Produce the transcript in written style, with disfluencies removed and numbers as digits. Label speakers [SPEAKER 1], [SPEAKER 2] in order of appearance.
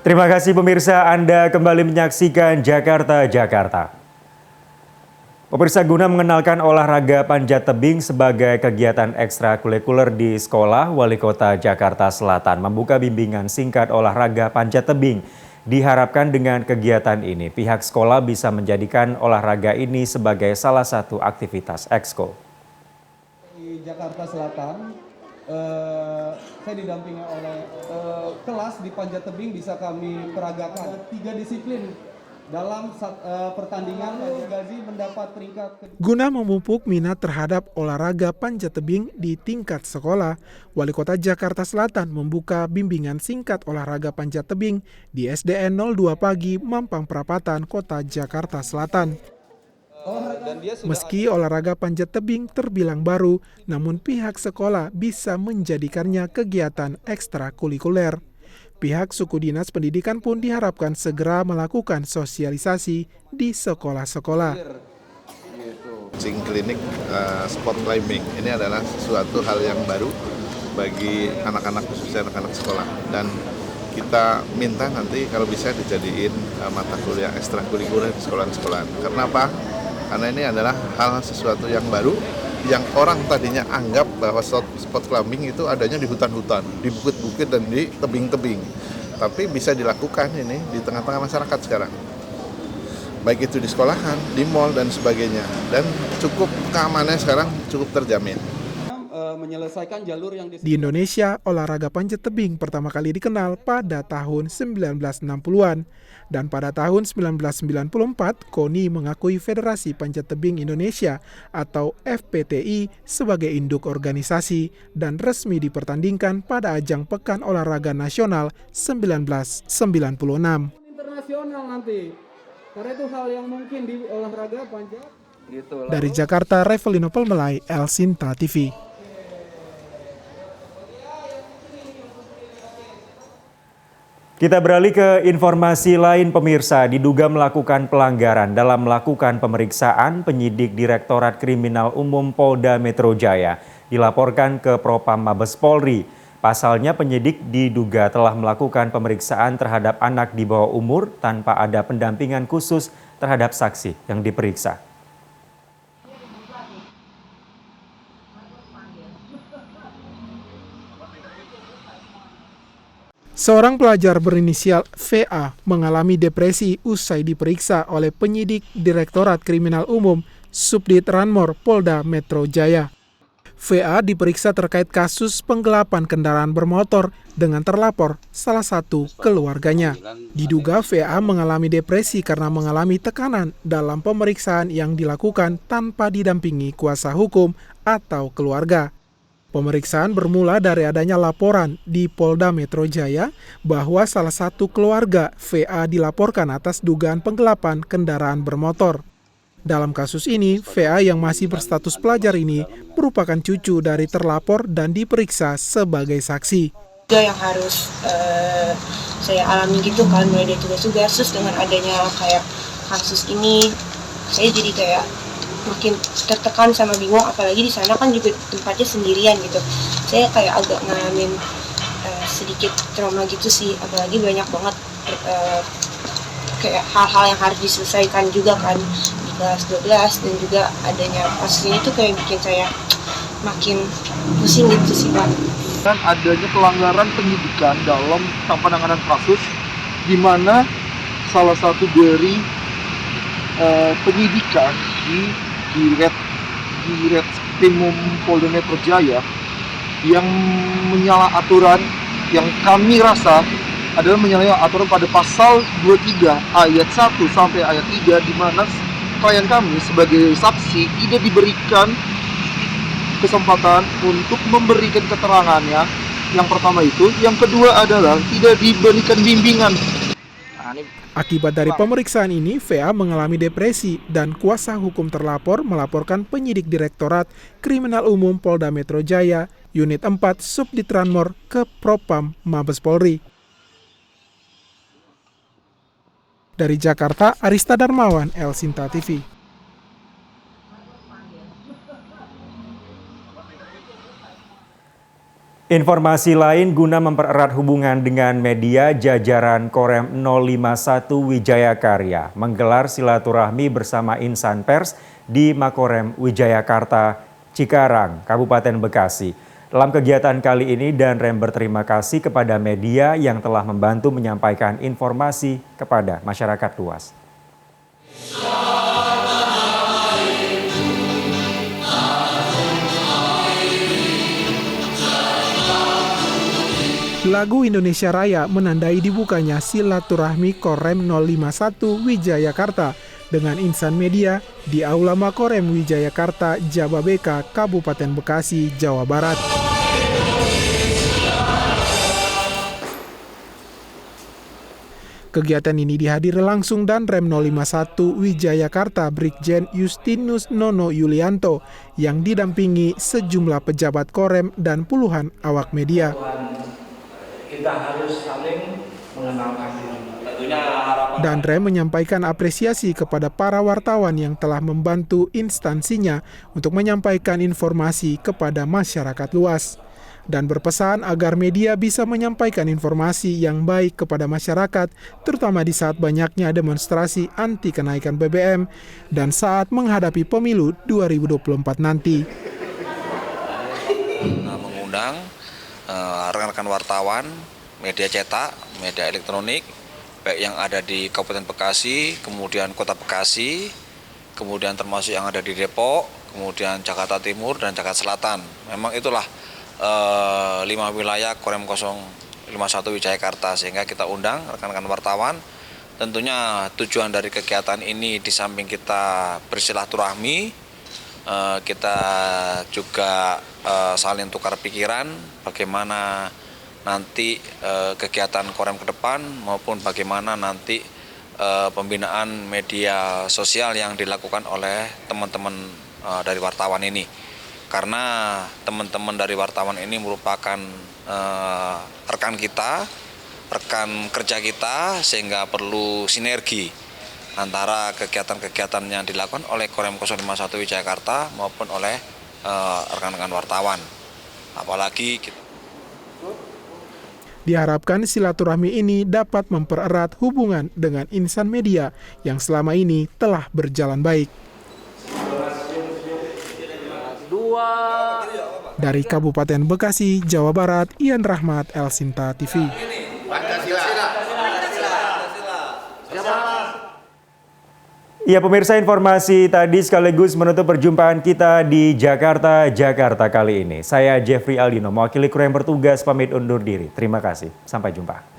[SPEAKER 1] Terima kasih pemirsa, Anda kembali menyaksikan Jakarta Jakarta. Pemirsa, guna mengenalkan olahraga panjat tebing sebagai kegiatan ekstrakurikuler di sekolah, Wali Kota Jakarta Selatan membuka bimbingan singkat olahraga panjat tebing. Diharapkan dengan kegiatan ini, pihak sekolah bisa menjadikan olahraga ini sebagai salah satu aktivitas ekskul.
[SPEAKER 2] Di Jakarta Selatan, saya didampingi oleh kelas di panjat tebing bisa kami peragakan 3 disiplin dalam pertandingan. Gazi mendapat peringkat
[SPEAKER 3] Guna memupuk minat terhadap olahraga panjat tebing di tingkat sekolah, Wali Kota Jakarta Selatan membuka bimbingan singkat olahraga panjat tebing di SDN 02 Pagi, Mampang Perapatan, Kota Jakarta Selatan. Meski olahraga panjat tebing terbilang baru, namun pihak sekolah bisa menjadikannya kegiatan ekstrakurikuler. Pihak suku dinas pendidikan pun diharapkan segera melakukan sosialisasi di sekolah-sekolah.
[SPEAKER 4] Coaching klinik sport climbing ini adalah suatu hal yang baru bagi anak-anak, khususnya anak-anak sekolah, dan kita minta nanti kalau bisa dijadiin mata kuliah ekstrakurikuler di sekolah-sekolah. Karena apa? Karena ini adalah hal sesuatu yang baru yang orang tadinya anggap bahwa sport climbing itu adanya di hutan-hutan, di bukit-bukit dan di tebing-tebing. Tapi bisa dilakukan ini di tengah-tengah masyarakat sekarang. Baik itu di sekolahan, di mal dan sebagainya. Dan cukup keamanannya sekarang cukup terjamin.
[SPEAKER 2] menyelesaikan jalur yang
[SPEAKER 3] Di Indonesia, olahraga panjat tebing pertama kali dikenal pada tahun 1960-an. Dan pada tahun 1994, KONI mengakui Federasi Panjat Tebing Indonesia atau FPTI sebagai induk organisasi dan resmi dipertandingkan pada ajang Pekan Olahraga Nasional 1996.
[SPEAKER 2] internasional nanti. Karena itu hal yang mungkin di olahraga panjat.
[SPEAKER 3] Dari Jakarta, Revelino Pelmelai, Elsinta TV.
[SPEAKER 1] Kita beralih ke informasi lain pemirsa, diduga melakukan pelanggaran dalam melakukan pemeriksaan penyidik Direktorat Kriminal Umum Polda Metro Jaya dilaporkan ke Propam Mabes Polri. Pasalnya penyidik diduga telah melakukan pemeriksaan terhadap anak di bawah umur tanpa ada pendampingan khusus terhadap saksi yang diperiksa.
[SPEAKER 3] Seorang pelajar berinisial VA mengalami depresi usai diperiksa oleh penyidik Direktorat Kriminal Umum Subdit Ranmor Polda Metro Jaya. VA diperiksa terkait kasus penggelapan kendaraan bermotor dengan terlapor salah satu keluarganya. Diduga VA mengalami depresi karena mengalami tekanan dalam pemeriksaan yang dilakukan tanpa didampingi kuasa hukum atau keluarga. Pemeriksaan bermula dari adanya laporan di Polda Metro Jaya bahwa salah satu keluarga VA dilaporkan atas dugaan penggelapan kendaraan bermotor. Dalam kasus ini, VA yang masih berstatus pelajar ini merupakan cucu dari terlapor dan diperiksa sebagai saksi.
[SPEAKER 5] Yang harus saya alami gitu kan, mulai dari tugas-tugas, terus dengan adanya kayak kasus ini, saya jadi kayak makin tertekan sama bingung, apalagi di sana kan juga tempatnya sendirian gitu. Saya kayak agak ngalamin sedikit trauma gitu sih, apalagi banyak banget kayak hal-hal yang harus diselesaikan juga kan di kelas 12, dan juga adanya kasus ini tuh kayak bikin saya makin pusing gitu sih Pak.
[SPEAKER 6] Dan adanya pelanggaran penyidikan dalam penanganan kasus di mana salah satu dari penyidikan di Reskrimum Polda Metro Jaya yang menyalah aturan, yang kami rasa adalah menyalahi aturan pada pasal 23 ayat 1 sampai ayat 3, di mana klien kami sebagai saksi tidak diberikan kesempatan untuk memberikan keterangannya. Yang pertama itu, yang kedua adalah tidak diberikan bimbingan.
[SPEAKER 3] Akibat dari pemeriksaan ini, VA mengalami depresi dan kuasa hukum terlapor melaporkan penyidik Direktorat Kriminal Umum Polda Metro Jaya, Unit 4 Subdit Ranmor ke Propam Mabes Polri. Dari Jakarta, Arista Darmawan, Elsinta TV.
[SPEAKER 1] Informasi lain guna mempererat hubungan dengan media, jajaran Korem 051 Wijaya Karya menggelar silaturahmi bersama insan pers di Makorem Wijayakarta, Cikarang, Kabupaten Bekasi. Dalam kegiatan kali ini, Danrem berterima kasih kepada media yang telah membantu menyampaikan informasi kepada masyarakat luas.
[SPEAKER 3] Lagu Indonesia Raya menandai dibukanya silaturahmi Korem 051 Wijayakarta dengan insan media di Aula Makorem Wijayakarta, Jababeka, Kabupaten Bekasi, Jawa Barat. Kegiatan ini dihadiri langsung Danrem 051 Wijayakarta Brigjen Justinus Nono Yulianto yang didampingi sejumlah pejabat Korem dan puluhan awak media.
[SPEAKER 7] Kita harus saling mengenalkan diri.
[SPEAKER 3] Danrem menyampaikan apresiasi kepada para wartawan yang telah membantu instansinya untuk menyampaikan informasi kepada masyarakat luas dan berpesan agar media bisa menyampaikan informasi yang baik kepada masyarakat, terutama di saat banyaknya demonstrasi anti kenaikan BBM dan saat menghadapi pemilu 2024 nanti.
[SPEAKER 8] Mengundang rekan-rekan wartawan, media cetak, media elektronik, baik yang ada di Kabupaten Bekasi, kemudian Kota Bekasi, kemudian termasuk yang ada di Depok, kemudian Jakarta Timur dan Jakarta Selatan. Memang itulah 5 wilayah Korem 051 Wijayakarta, sehingga kita undang rekan-rekan wartawan. Tentunya tujuan dari kegiatan ini di samping kita bersilaturahmi, kita juga saling tukar pikiran bagaimana nanti kegiatan Korem ke depan maupun bagaimana nanti pembinaan media sosial yang dilakukan oleh teman-teman dari wartawan ini. Karena teman-teman dari wartawan ini merupakan rekan kita, rekan kerja kita, sehingga perlu sinergi antara kegiatan-kegiatan yang dilakukan oleh Korem 051 Wijayakarta maupun oleh rekan-rekan wartawan. Apalagi kita
[SPEAKER 3] diharapkan silaturahmi ini dapat mempererat hubungan dengan insan media yang selama ini telah berjalan baik. Dari Kabupaten Bekasi, Jawa Barat, Ian Rahmat, Elsinta TV.
[SPEAKER 1] Ya pemirsa, informasi tadi sekaligus menutup perjumpaan kita di Jakarta kali ini. Saya Jeffrey Aldino, mewakili kru yang bertugas pamit undur diri. Terima kasih, sampai jumpa.